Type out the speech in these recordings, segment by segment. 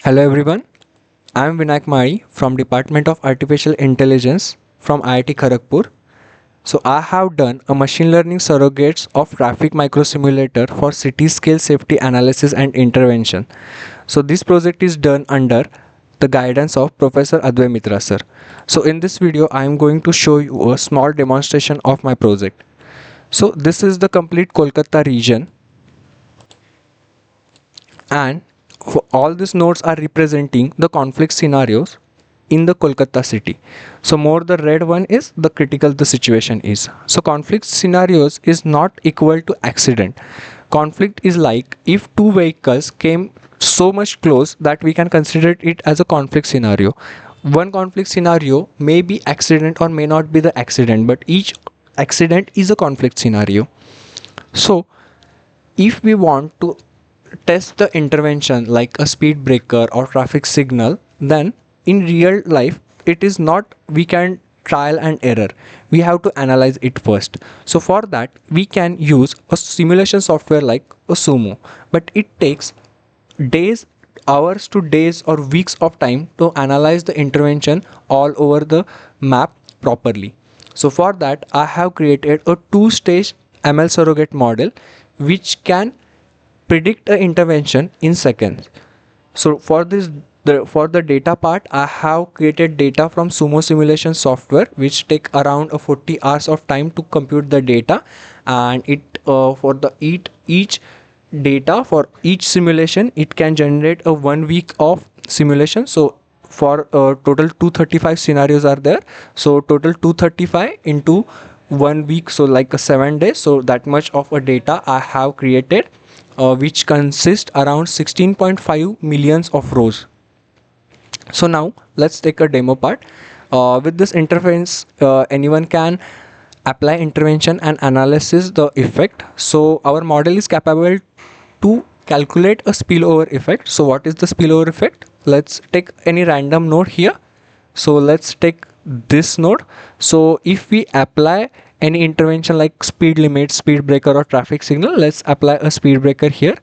Hello everyone, I am Vinayak Mari from Department of Artificial Intelligence from IIT Kharagpur. So I have done a machine learning surrogates of traffic microsimulator for city scale safety analysis and intervention. So this project is done under the guidance of Professor Advay Mitra sir. So in this video I am going to show you a small demonstration of my project. So this is the complete Kolkata region, and all these nodes are representing the conflict scenarios in the Kolkata city. So more the red one is the critical the situation is. So conflict scenarios is not equal to accident. Conflict is like if two vehicles came so much close that we can consider it as a conflict scenario. One conflict scenario may be accident or may not be the accident, but each accident is a conflict scenario. So if we want to test the intervention like a speed breaker or traffic signal, then in real life it is not we can trial and error, we have to analyze it first. So for that we can use a simulation software like a sumo, but it takes days, hours to days or weeks of time to analyze the intervention all over the map properly. So for that I have created a two-stage ML surrogate model which can predict an intervention in seconds. So for the data part, I have created data from Sumo simulation software, which take around 40 hours of time to compute the data, and it for the each data for each simulation, it can generate a 1 week of simulation. So for total 235 scenarios are there. So total 235 into 1 week, so like a 7 days. So that much of a data I have created, which consist around 16.5 millions of rows. So now let's take a demo part. With this interface, anyone can apply intervention and analysis the effect. So our model is capable to calculate a spillover effect. So what is the spillover effect? Let's take any random node here. So let's take this node. So if we apply any intervention like speed limit, speed breaker or traffic signal, let's apply a speed breaker here.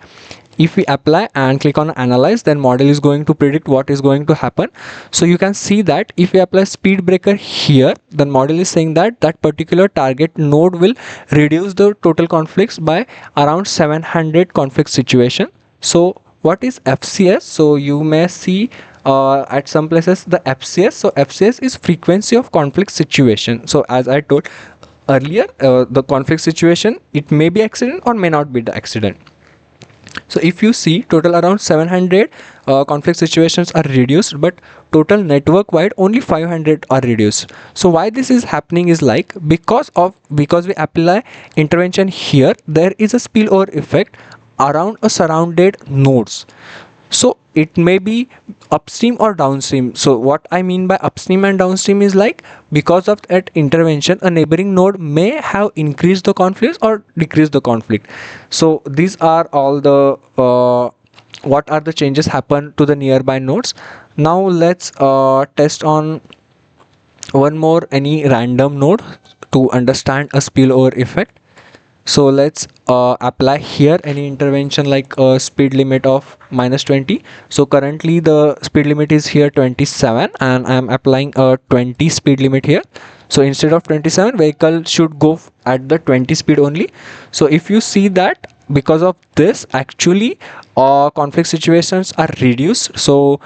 If we apply and click on analyze, then model is going to predict what is going to happen. So you can see that if we apply speed breaker here, then model is saying that that particular target node will reduce the total conflicts by around 700 conflict situation. So what is FCS? So you may see at some places the FCS. So FCS is frequency of conflict situation. So as I told earlier, the conflict situation, it may be accident or may not be the accident. So if you see, total around 700 conflict situations are reduced, but total network wide only 500 are reduced. So why this is happening is like because we apply intervention here, there is a spillover effect around a surrounded nodes. So it may be upstream or downstream. So what I mean by upstream and downstream is like because of that intervention, a neighboring node may have increased the conflict or decreased the conflict. So these are all the what are the changes happen to the nearby nodes. Now let's test on one more any random node to understand a spillover effect. So let's apply here any intervention like a speed limit of -20. So currently the speed limit is here 27 and I am applying a 20 speed limit here. So instead of 27, vehicle should go at the 20 speed only. So if you see that because of this actually conflict situations are reduced. So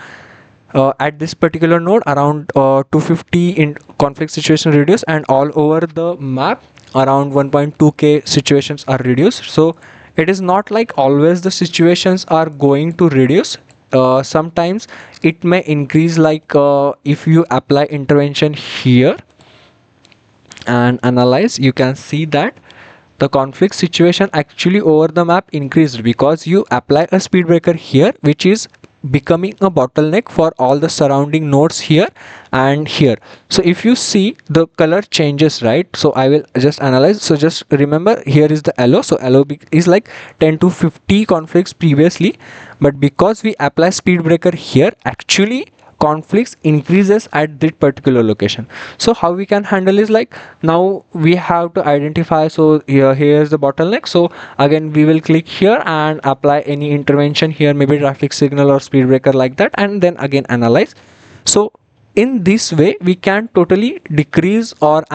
at this particular node around 250 in conflict situation reduced, and all over the map around 1.2k situations are reduced. So it is not like always the situations are going to reduce. Sometimes it may increase, like if you apply intervention here and analyze, you can see that the conflict situation actually over the map increased because you apply a speed breaker here, which is becoming a bottleneck for all the surrounding nodes here and here. So if you see the color changes, right? So I will just analyze. So just remember here is the yellow. So yellow is like 10 to 50 conflicts previously, but because we apply speed breaker here, actually conflicts increases at that particular location. So how we can handle is like, now we have to identify, so here's the bottleneck. So again we will click here and apply any intervention here, maybe traffic signal or speed breaker like that, and then again analyze. So in this way we can totally decrease or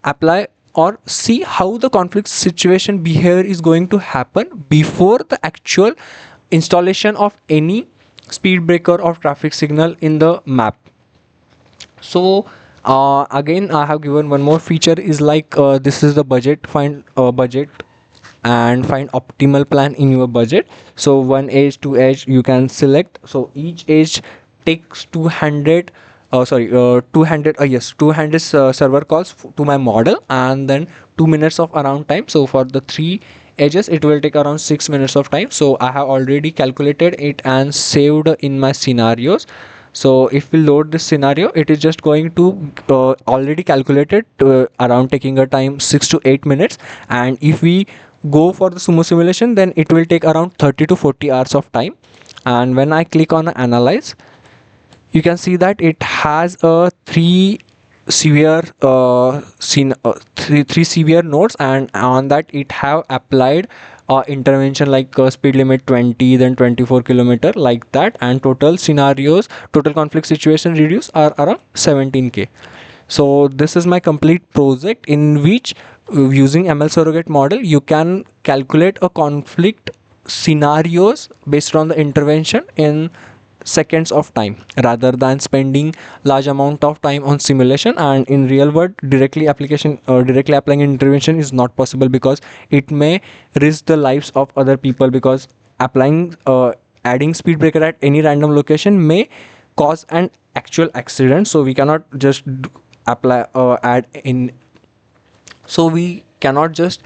apply or see how the conflict situation behavior is going to happen before the actual installation of any speed breaker or traffic signal in the map. So again I have given one more feature is like, this is the budget, find budget and find optimal plan in your budget. So one edge, two edge you can select. So each edge takes 200 200 yes 200 server calls to my model, and then 2 minutes of around time. So for the 3 edges it will take around 6 minutes of time. So I have already calculated it and saved in my scenarios. So if we load this scenario, it is just going to already calculated around taking a time 6 to 8 minutes. And if we go for the sumo simulation, then it will take around 30 to 40 hours of time. And when I click on analyze, you can see that it has a three severe three severe nodes, and on that it have applied intervention like speed limit 20, then 24 kilometer like that, and total scenarios, total conflict situation reduce are around 17k. So this is my complete project in which using ML surrogate model you can calculate a conflict scenarios based on the intervention in seconds of time, rather than spending large amount of time on simulation. And in real world directly applying intervention is not possible, because it may risk the lives of other people, because applying adding speed breaker at any random location may cause an actual accident. So we cannot just apply add in so we cannot just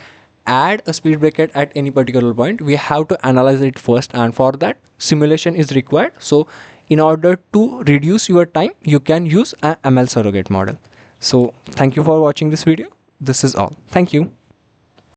add a speed breaker at any particular point. We have to analyze it first, and for that simulation is required. So in order to reduce your time, you can use a ML surrogate model. So thank you for watching this video. This is all. Thank you.